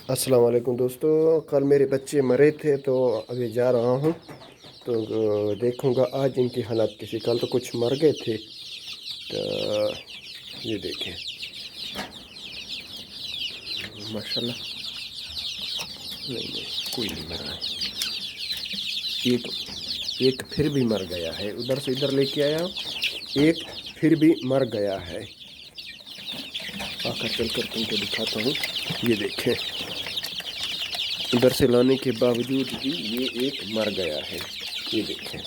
अस्सलाम वालेकुम दोस्तों। कल मेरे बच्चे मरे थे तो अभी जा रहा हूँ तो देखूँगा आज इनकी हालत कैसी। कल तो कुछ मर गए थे तो ये देखें माशाल्लाह। नहीं कोई नहीं मरा है। एक फिर भी मर गया है, उधर से इधर लेके आया, एक फिर भी मर गया है। आकर चलकर तुमको दिखाता हूँ। ये देखें, उधर से लाने के बावजूद भी ये एक मर गया है। ये देखें,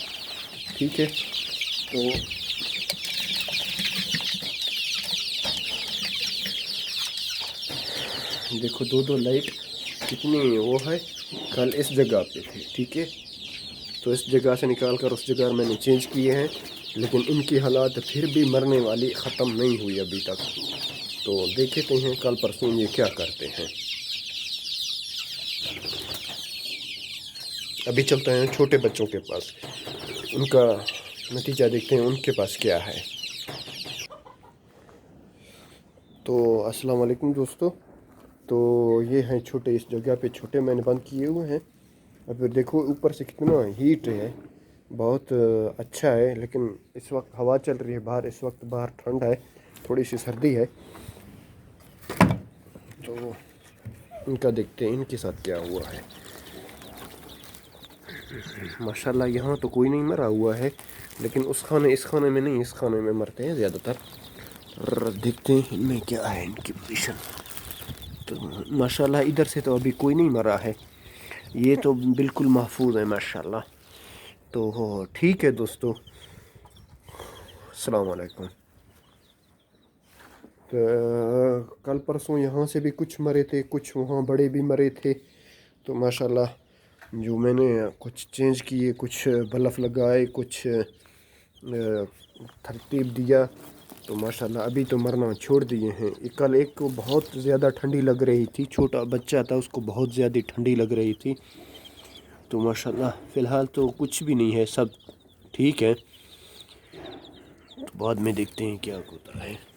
ठीक है। तो देखो दो लाइट कितनी वो है। कल इस जगह पे थे, ठीक है, तो इस जगह से निकाल कर उस जगह मैंने चेंज किए हैं, लेकिन इनकी हालात फिर भी मरने वाली ख़त्म नहीं हुई अभी तक। तो देखते हैं कल परसों ये क्या करते हैं। अभी चलते हैं छोटे बच्चों के पास, उनका नतीजा देखते हैं उनके पास क्या है। तो अस्सलाम वालेकुम दोस्तों। तो ये हैं छोटे, इस जगह पे छोटे मैंने बंद किए हुए हैं। अब देखो ऊपर से कितना हीट है, बहुत अच्छा है। लेकिन इस वक्त हवा चल रही है बाहर, इस वक्त बाहर ठंड है, थोड़ी सी सर्दी है। तो इनका देखते हैं इनके साथ क्या हुआ है। माशाल्लाह यहाँ तो कोई नहीं मरा हुआ है, लेकिन उस खाने इस खाने में नहीं, इस खाने में मरते हैं ज़्यादातर। और देखते हैं इनमें क्या है इनकी पोजीशन। तो माशाल्लाह इधर से तो अभी कोई नहीं मरा है, ये तो बिल्कुल महफूज है माशाल्लाह। तो ठीक है दोस्तों, अस्सलाम वालेकुम। तो कल परसों यहाँ से भी कुछ मरे थे, कुछ वहाँ बड़े भी मरे थे। तो माशाल्लाह जो मैंने कुछ चेंज किए, कुछ बल्ब लगाए, कुछ तरतीब दिया, तो माशाल्लाह अभी तो मरना छोड़ दिए हैं। कल एक को बहुत ज़्यादा ठंडी लग रही थी, छोटा बच्चा था, उसको बहुत ज़्यादा ठंडी लग रही थी। तो माशाल्लाह फ़िलहाल तो कुछ भी नहीं है, सब ठीक है। तो बाद में देखते हैं क्या होता है।